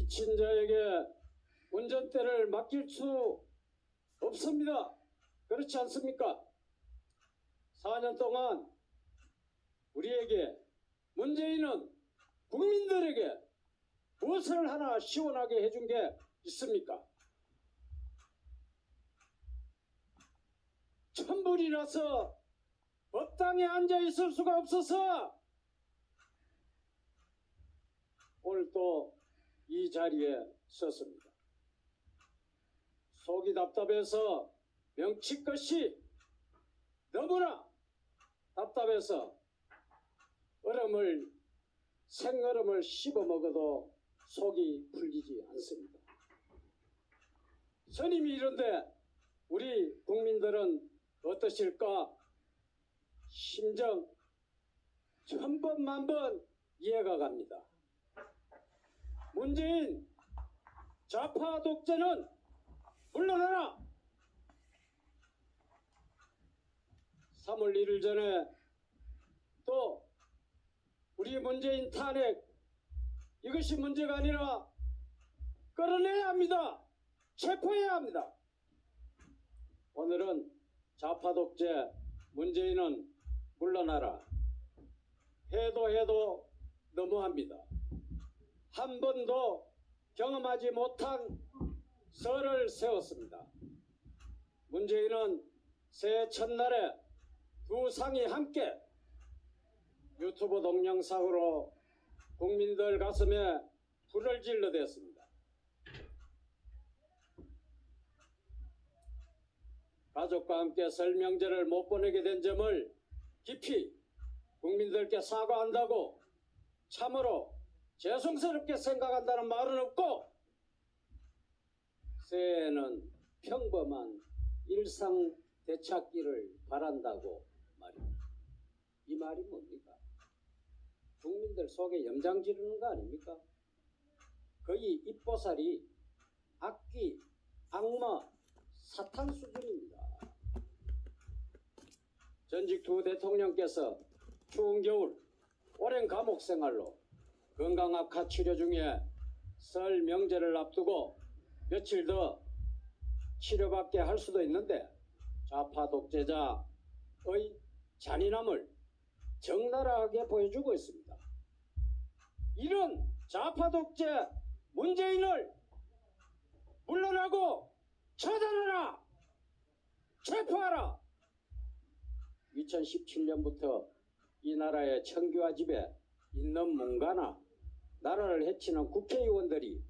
미친 자에게 운전대를 맡길 수 없습니다. 그렇지 않습니까? 4년 동안 우리에게 문재인은 국민들에게 무엇을 하나 시원하게 해준 게 있습니까? 천불이 나서 법당에 앉아 있을 수가 없어서 오늘 또 이 자리에 섰습니다. 속이 답답해서 명치것이 너무나 답답해서 생얼음을 씹어 먹어도 속이 풀리지 않습니다. 스님이 이런데 우리 국민들은 어떠실까? 심정 천번만번 이해가 갑니다. 문재인 좌파 독재는 물러나라! 3월 1일 전에 또 우리 문재인 탄핵 이것이 문제가 아니라 끌어내야 합니다. 체포해야 합니다. 오늘은 좌파 독재 문재인은 물러나라. 해도 너무합니다. 한 번도 경험하지 못한 설을 세웠습니다. 문재인은 새해 첫날에 두 상이 함께 유튜브 동영상으로 국민들 가슴에 불을 질러댔습니다. 가족과 함께 설 명절을 못 보내게 된 점을 깊이 국민들께 사과한다고 참으로 죄송스럽게 생각한다는 말은 없고 새해에는 평범한 일상 되찾기를 바란다고 말입니다. 이 말이 뭡니까? 국민들 속에 염장 지르는 거 아닙니까? 거의 입보살이 악귀, 악마, 사탄 수준입니다. 전직 두 대통령께서 추운 겨울 오랜 감옥 생활로 건강 악화 치료 중에 설 명절을 앞두고 며칠 더 치료받게 할 수도 있는데 좌파 독재자의 잔인함을 적나라하게 보여주고 있습니다. 이런 좌파 독재 문재인을 물러나고 처단하라! 체포하라! 2017년부터 이 나라의 청규화 집에 있는 문가나 나라를 해치는 국회의원들이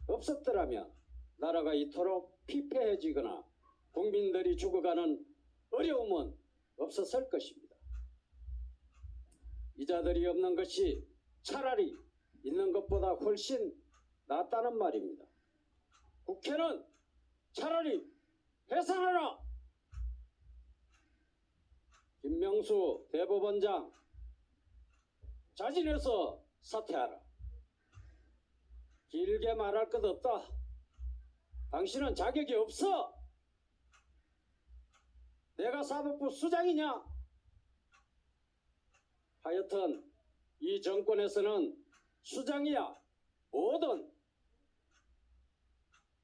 없었더라면 나라가 이토록 피폐해지거나 국민들이 죽어가는 어려움은 없었을 것입니다. 이자들이 없는 것이 차라리 있는 것보다 훨씬 낫다는 말입니다. 국회는 차라리 해산하라! 김명수 대법원장 자진해서 사퇴하라. 길게 말할 것 없다. 당신은 자격이 없어. 내가 사법부 수장이냐? 하여튼 이 정권에서는 수장이야 뭐든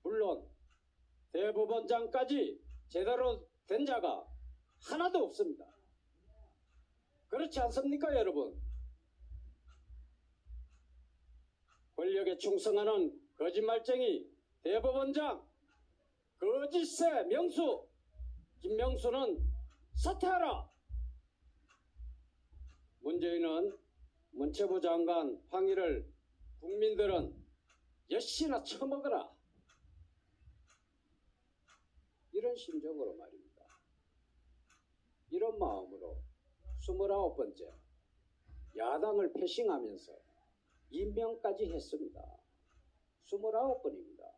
물론 대법원장까지 제대로 된 자가 하나도 없습니다. 그렇지 않습니까, 여러분? 권력에 충성하는 거짓말쟁이 대법원장 거짓새 명수 김명수는 사퇴하라. 문재인은 문체부 장관 황희를 국민들은 엿이나 처먹어라. 이런 심정으로 말입니다. 이런 마음으로 29번째 야당을 패싱하면서 임명까지 했습니다. 29번입니다.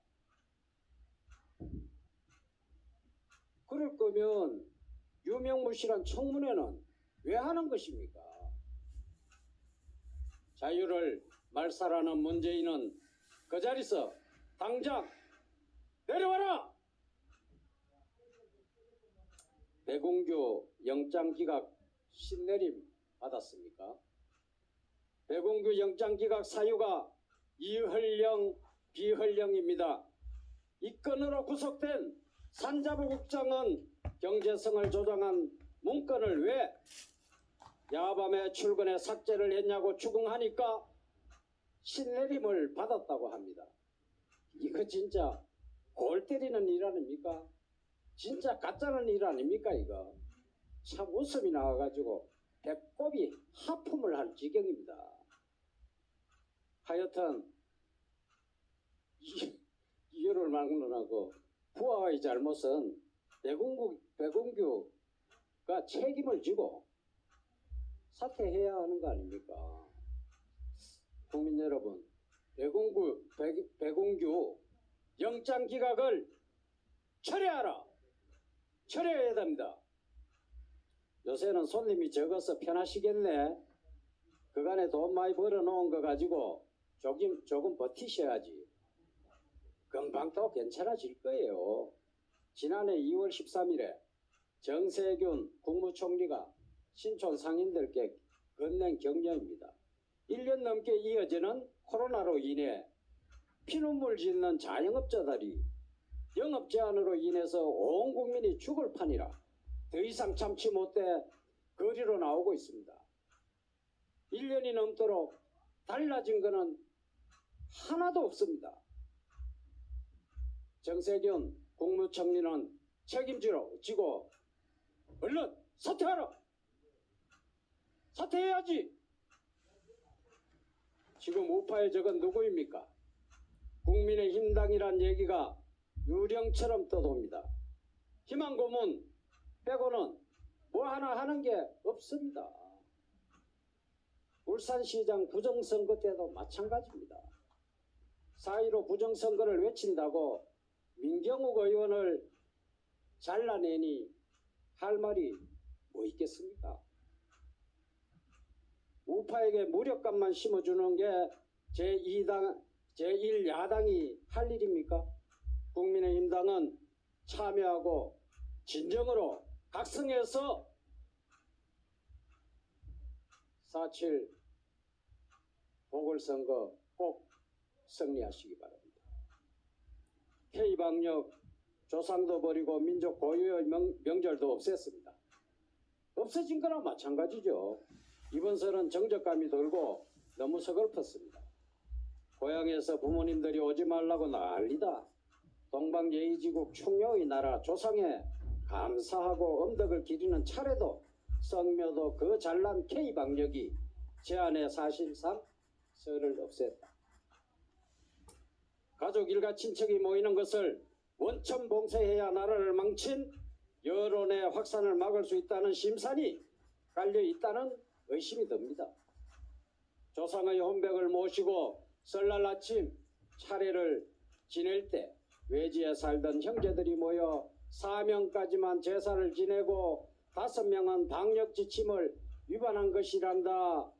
그럴 거면 유명무실한 청문회는 왜 하는 것입니까? 자유를 말살하는 문재인은 그 자리에서 당장 내려와라! 배공규 영장기각 신내림 받았습니까? 배공규 영장기각 사유가 이ህ을령 비활령입니다. 이 건으로 구속된 산자부 국장은 경제성을 조장한 문건을 왜 야밤에 출근해 삭제를 했냐고 추궁하니까 신내림을 받았다고 합니다. 이거 진짜 골 때리는 일 아닙니까? 진짜 가짜는 일 아닙니까 이거? 참 웃음이 나와가지고 배꼽이 하품을 할 지경입니다. 하여튼 이유를 막론하고 부하의 잘못은 백운규가 책임을 지고 사퇴해야 하는 거 아닙니까? 국민 여러분, 백운규 영장 기각을 철회하라. 철회해야 됩니다. 요새는 손님이 적어서 편하시겠네. 그간에 돈 많이 벌어놓은 거 가지고 조금 버티셔야지. 금방 또 괜찮아질 거예요. 지난해 2월 13일에 정세균 국무총리가 신촌 상인들께 건넨 격려입니다. 1년 넘게 이어지는 코로나로 인해 피눈물 짓는 자영업자들이 영업 제한으로 인해서 온 국민이 죽을 판이라 더 이상 참지 못해 거리로 나오고 있습니다. 1년이 넘도록 달라진 것은 하나도 없습니다. 정세균 국무총리는 책임지고 얼른 사퇴하라. 사퇴해야지. 지금 우파의 적은 누구입니까? 국민의힘당이란 얘기가 유령처럼 떠돕니다. 희망고문 빼고는 뭐 하나 하는 게 없습니다. 울산시장 부정선거 때도 마찬가지입니다. 4.15 부정선거를 외친다고 민경욱 의원을 잘라내니 할 말이 뭐 있겠습니까? 우파에게 무력감만 심어주는 게 제1야당이 할 일입니까? 국민의힘당은 참여하고 진정으로 각성해서 4.7 보궐선거 꼭 승리하시기 바랍니다. K방역 조상도 버리고 민족 고유의 명절도 없앴습니다. 없어진 거나 마찬가지죠. 이번 설은 정적감이 돌고 너무 서글펐습니다. 고향에서 부모님들이 오지 말라고 난리다. 동방예의지국 충효의 나라 조상에 감사하고 엄덕을 기리는 차례도 성묘도 그 잘난 K방역이 제안해 사실상 설을 없앴다. 가족 일가 친척이 모이는 것을 원천 봉쇄해야 나라를 망친 여론의 확산을 막을 수 있다는 심산이 깔려 있다는 의심이 듭니다. 조상의 혼백을 모시고 설날 아침 차례를 지낼 때 외지에 살던 형제들이 모여 4명까지만 제사를 지내고 5명은 방역 지침을 위반한 것이란다.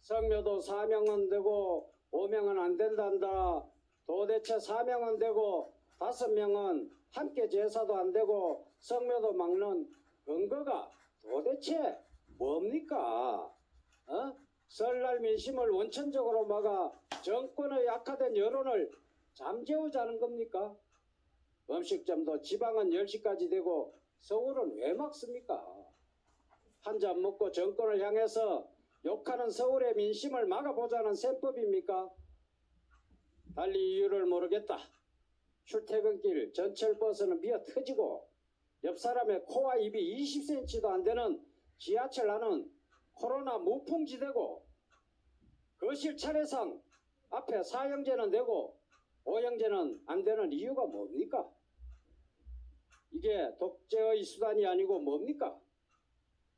성묘도 4명은 되고 5명은 안 된단다. 도대체 4명은 되고 5명은 함께 제사도 안 되고 성묘도 막는 근거가 도대체 뭡니까? 설날 민심을 원천적으로 막아 정권의 악화된 여론을 잠재우자는 겁니까? 음식점도 지방은 10시까지 되고 서울은 왜 막습니까? 한 잔 먹고 정권을 향해서 욕하는 서울의 민심을 막아보자는 셈법입니까? 달리 이유를 모르겠다. 출퇴근길 전철버스는 미어 터지고 옆 사람의 코와 입이 20cm도 안 되는 지하철 안은 코로나 무풍지대고 거실 차례상 앞에 4형제는 되고 5형제는 안 되는 이유가 뭡니까? 이게 독재의 수단이 아니고 뭡니까?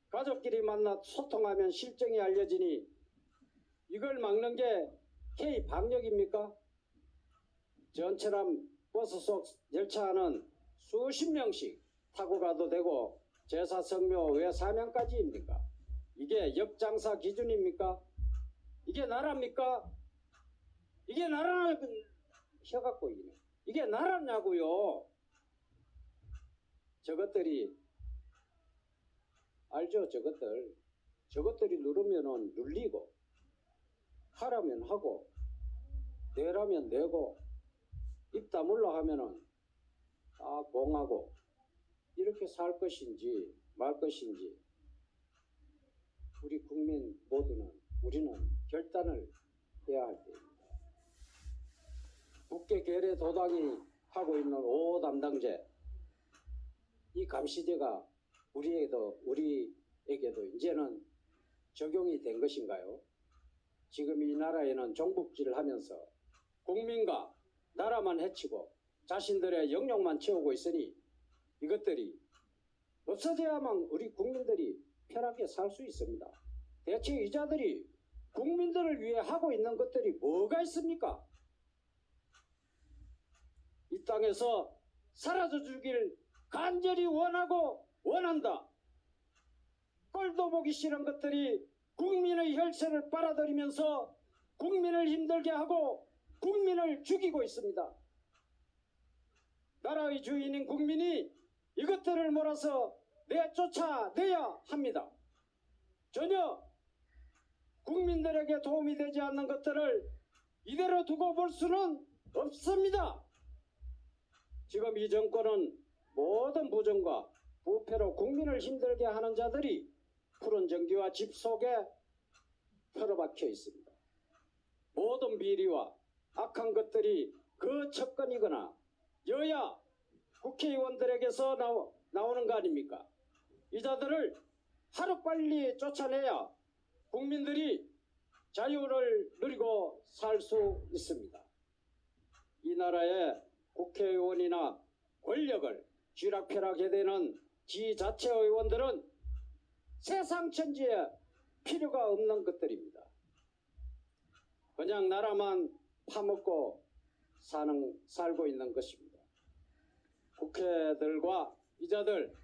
가족끼리 만나 소통하면 실정이 알려지니 이걸 막는 게 K방역입니까? 전철함 버스 속 열차 안은 수십 명씩 타고 가도 되고 제사 성묘 왜 4명까지입니까? 이게 역장사 기준입니까? 이게 나라입니까? 이게 나라는 혀갖고 이네. 이게 나라냐고요. 저것들이 알죠? 저것들이 누르면은 눌리고 하라면 하고 내라면 내고 입 다물러 하면은 다 공하고 이렇게 살 것인지 말 것인지 우리 국민 모두는 우리는 결단을 해야 할 때입니다. 국회 계례 도당이 하고 있는 5호 담당제 이 감시제가 우리에게도 이제는 적용이 된 것인가요? 지금 이 나라에는 종북질을 하면서 국민과 나라만 해치고 자신들의 영역만 채우고 있으니 이것들이 없어져야만 우리 국민들이 편하게 살 수 있습니다. 대체 이자들이 국민들을 위해 하고 있는 것들이 뭐가 있습니까? 이 땅에서 사라져 주길 간절히 원하고 원한다. 꼴도 보기 싫은 것들이 국민의 혈세를 빨아들이면서 국민을 힘들게 하고 국민을 죽이고 있습니다. 나라의 주인인 국민이 이것들을 몰아서 내쫓아내야 합니다. 전혀 국민들에게 도움이 되지 않는 것들을 이대로 두고 볼 수는 없습니다. 지금 이 정권은 모든 부정과 부패로 국민을 힘들게 하는 자들이 푸른 전기와 집 속에 틀어박혀 있습니다. 모든 비리와 악한 것들이 그 척건이거나 여야 국회의원들에게서 나오는 거 아닙니까? 이 자들을 하루빨리 쫓아내야 국민들이 자유를 누리고 살 수 있습니다. 이 나라의 국회의원이나 권력을 쥐락펴락해 대는 지자체의원들은 세상 천지에 필요가 없는 것들입니다. 그냥 나라만 파먹고 살고 있는 것입니다. 국회들과 이자들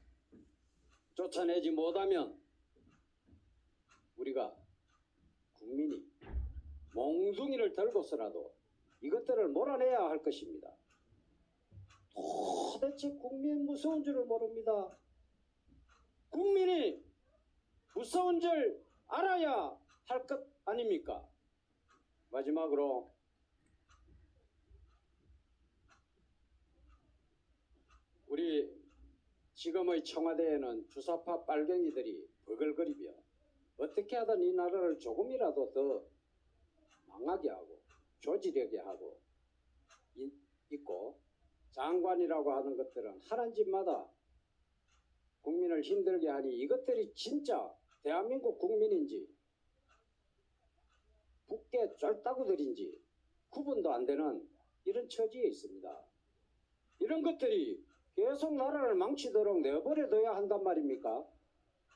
쫓아내지 못하면 우리가 국민이 몽둥이를 들고서라도 이것들을 몰아내야 할 것입니다. 도대체 국민 무서운 줄을 모릅니다. 국민이 무서운 줄 알아야 할 것 아닙니까? 마지막으로 우리 지금의 청와대에는 주사파 빨갱이들이 버글거리며 어떻게 하든 이 나라를 조금이라도 더 망하게 하고 조지려게 하고 있고, 장관이라고 하는 것들은 하는 짓마다 국민을 힘들게 하니 이것들이 진짜 대한민국 국민인지 국계 쫄따구들인지 구분도 안 되는 이런 처지에 있습니다. 이런 것들이 계속 나라를 망치도록 내버려둬야 한단 말입니까?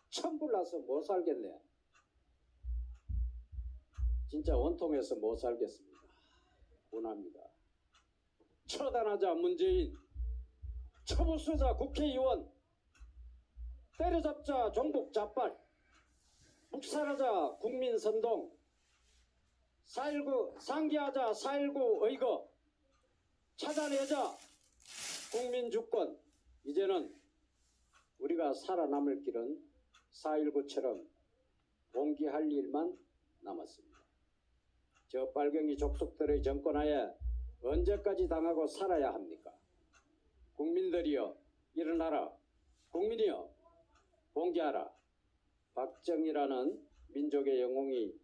천불나서 못 살겠네. 진짜 원통해서 못 살겠습니다. 원합니다. 처단하자 문재인, 처부수자 국회의원, 때려잡자 종북 자빨, 묵살하자 국민선동, 4.19 상기하자 4.19 의거, 찾아내자 국민주권. 이제는 우리가 살아남을 길은 4.19처럼 봉기할 일만 남았습니다. 저 빨갱이 족속들의 정권하에 언제까지 당하고 살아야 합니까? 국민들이여 일어나라. 국민이여 봉기하라. 박정희라는 민족의 영웅이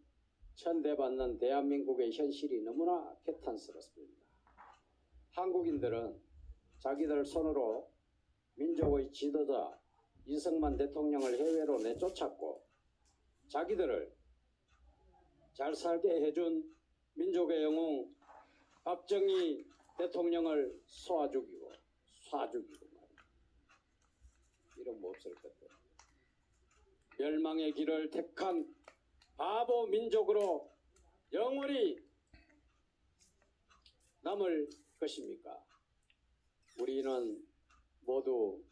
천대받는 대한민국의 현실이 너무나 개탄스럽습니다. 한국인들은 자기들 손으로 민족의 지도자 이승만 대통령을 해외로 내쫓았고, 자기들을 잘 살게 해준 민족의 영웅 박정희 대통령을 쏴 죽이고 말입니다. 이런 뭐 없을 것 같아요. 멸망의 길을 택한 바보 민족으로 영원히 남을 것입니까? 우리는 모두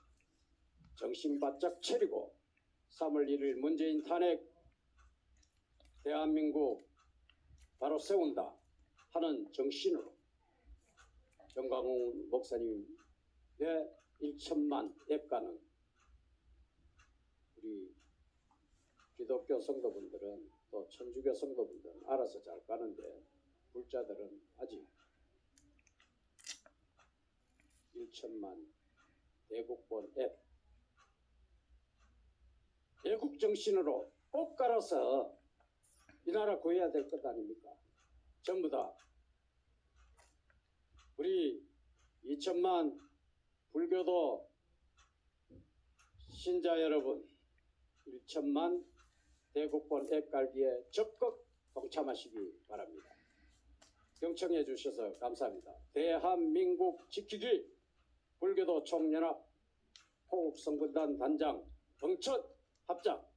정신 바짝 차리고 3월 1일 문재인 탄핵 대한민국 바로 세운다 하는 정신으로 정광훈 목사님의 1천만 앱가는 우리 기독교 성도분들은 또 천주교 성도분들은 알아서 잘 가는데, 불자들은 아직 1천만 대국본 앱 애국 정신으로 꼭 깔아서 이 나라 구해야 될 것 아닙니까? 전부 다 우리 2천만 불교도 신자 여러분 1천만 대국본 앱 깔기에 적극 동참하시기 바랍니다. 경청해 주셔서 감사합니다. 대한민국 지키기 불교도 총연합 호국성군단 단장 정천 합작